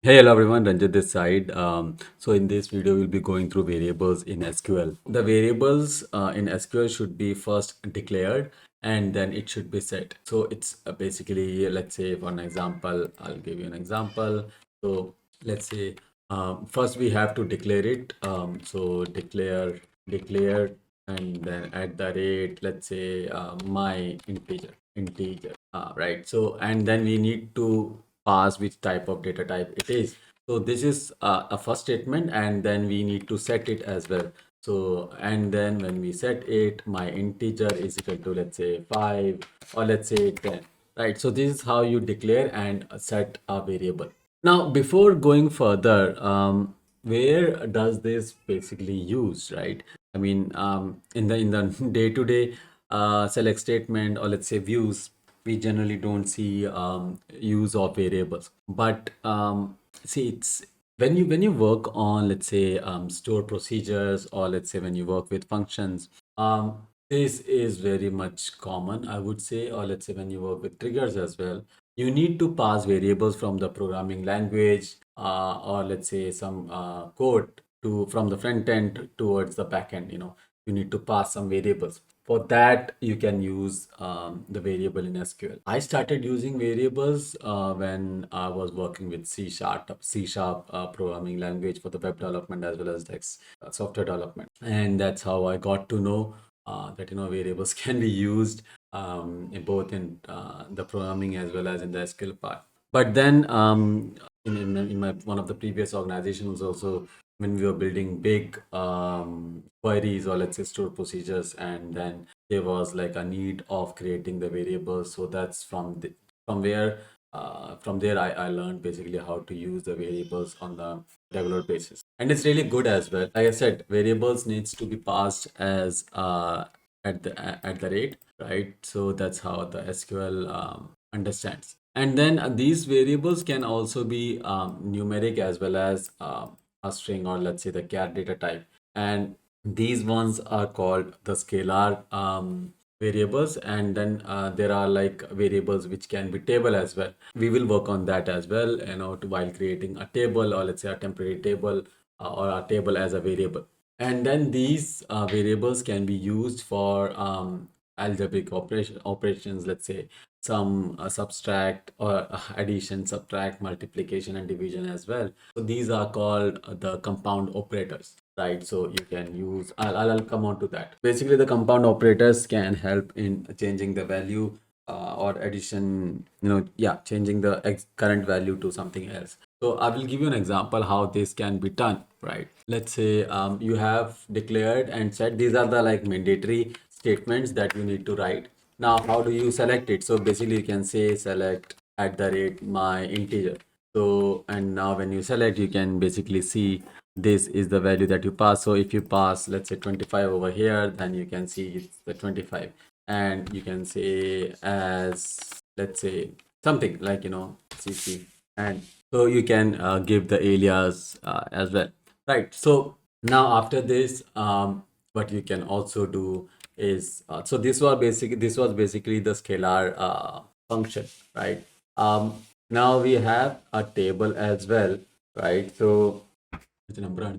Hey, hello everyone, Ranjit this side. So in this video, we'll be going through variables in SQL. The variables in SQL should be first declared and then it should be set. So it's basically, let's say for an example, I'll give you an example. So let's say first we have to declare it. So declare, and then at the rate, let's say my integer, right? So and then we need to pass which type of data type it is. So this is a first statement, and then we need to set it as well. So and then when we set it, my integer is equal to, let's say, 5, or let's say 10, right? So this is how you declare and set a variable. Now before going further, where does this basically use, right? I mean, in the day to day select statement, or let's say views, we generally don't see use of variables. But see, it's when you work on, let's say, store procedures, or let's say when you work with functions, this is very much common, I would say. Or let's say when you work with triggers as well, you need to pass variables from the programming language, or let's say some code to from the front end towards the back end. You need to pass some variables. For that, you can use the variable in SQL. I started using variables when I was working with C sharp programming language for the web development as well as the software development, and that's how I got to know that variables can be used both in the programming as well as in the SQL part. But then in my one of the previous organizations also, when we were building big queries, or let's say store procedures, and then there was like a need of creating the variables. So that's from where from there I learned basically how to use the variables on the regular basis, and it's really good as well. Like I said, variables needs to be passed as at the rate, right? So that's how the SQL understands. And then these variables can also be numeric as well as a string, or let's say the char data type. And these ones are called the scalar variables. And then there are like variables which can be table as well. We will work on that as well, while creating a table, or let's say a temporary table, or a table as a variable. And then these variables can be used for algebraic operations, let's say some subtract, or addition, subtract, multiplication, and division as well. So these are called the compound operators, right? So you can use, I'll come on to that. Basically, the compound operators can help in changing the value, or addition, yeah, changing the current value to something else. So I will give you an example how this can be done, right? Let's say you have declared and said these are the like mandatory statements that you need to write. Now, how do you select it? So basically, you can say select at the rate my integer. So, and now when you select, you can basically see this is the value that you pass. So if you pass, let's say 25 over here, then you can see it's the 25. And you can say as, let's say, something like, CC. And so you can give the alias as well, right? So now after this, what you can also do is, so this was basically the scalar function, right? Now we have a table as well, right? So it's a number.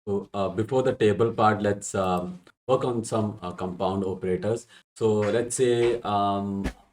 So before the table part, let's work on some compound operators. So let's say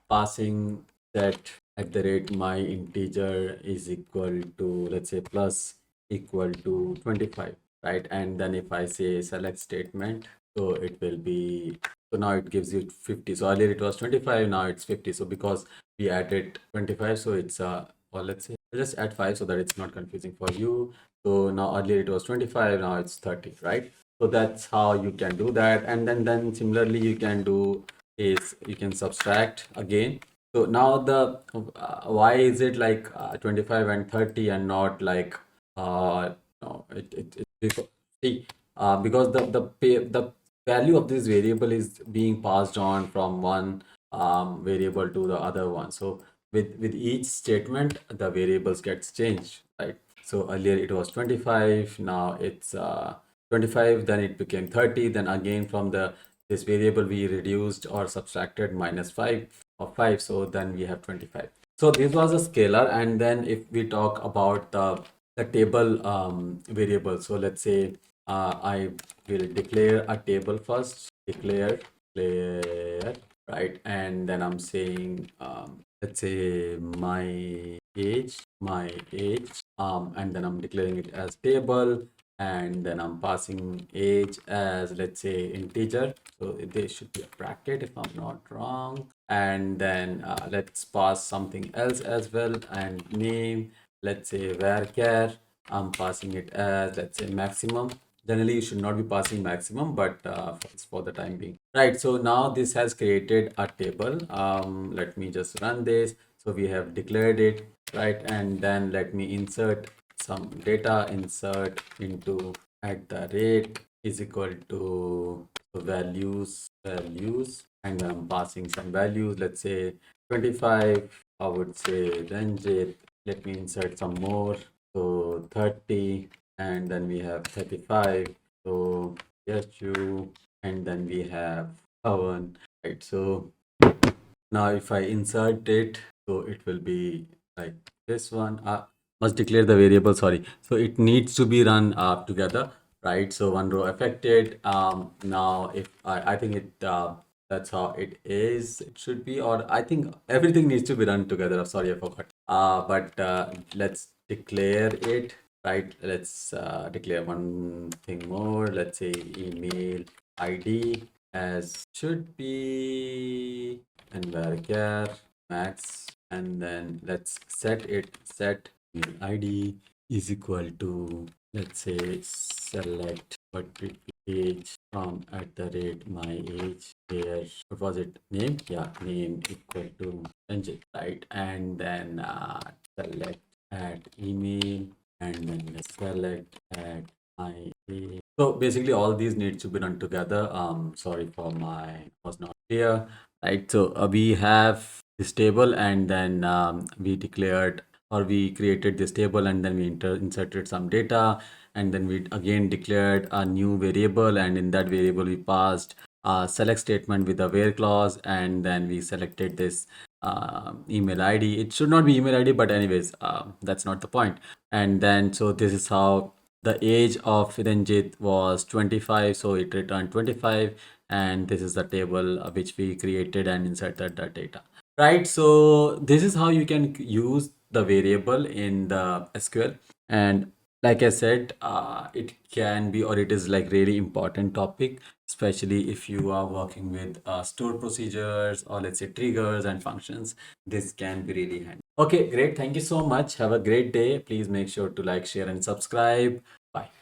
passing that at the rate my integer is equal to, let's say, plus equal to 25, right? And then if I say select statement, so it will be, so now it gives you 50. So earlier it was 25, now it's 50. So because we added 25, so it's or let's say just add 5 so that it's not confusing for you. So now earlier it was 25, now it's 30, right? So that's how you can do that. And then similarly you can do is you can subtract again. So now the why is it like 25 and 30 and not like no, see, because the value of this variable is being passed on from one variable to the other one. So with each statement, the variables gets changed, right? So earlier it was 25, now it's 25, then it became 30, then again from the this variable we reduced or subtracted minus 5 or 5, so then we have 25. So this was a scalar, and then if we talk about the table variable, so let's say I will declare a table first, declare, right, and then I'm saying let's say my age, and then I'm declaring it as table, and then I'm passing age as, let's say, integer. So there should be a bracket if I'm not wrong, and then let's pass something else as well, and name, let's say varchar. I'm passing it as, let's say, maximum. Generally you should not be passing maximum, but it's for the time being, right? So now this has created a table. Let me just run this. So we have declared it, right? And then let me insert some data. Insert into at the rate is equal to values, and I'm passing some values, let's say 25. I would say Ranjit. Let me insert some more, so 30, and then we have 35. So yes, you, and then we have Pawan, right? So now if I insert it, so it will be like this one. Must declare the variable, sorry. So it needs to be run together, right? So one row affected. Now if I think it that's how it is. It should be, or I think everything needs to be run together. Sorry, I forgot. But let's declare it, right? Let's declare one thing more. Let's say email ID as should be, and varchar max, and then let's set email ID is equal to, let's say, select what age from at the rate my age, where what was it, name, yeah, name equal to Ranjit, right? And then select at email, and then let's select at my age. So basically all these need to be done together. Sorry for my was not clear, right? So we have this table, and then we declared, or we created this table, and then we inserted some data, and then we again declared a new variable, and in that variable we passed a select statement with a where clause, and then we selected this email ID. It should not be email ID, but anyways, that's not the point. And then so this is how the age of Ranjit was 25, so it returned 25, and this is the table which we created and inserted the data, right? So this is how you can use the variable in the SQL. And like I said, it can be, or it is like really important topic, especially if you are working with stored procedures, or let's say triggers and functions. This can be really handy. Okay, great. Thank you so much. Have a great day. Please make sure to like, share, and subscribe. Bye.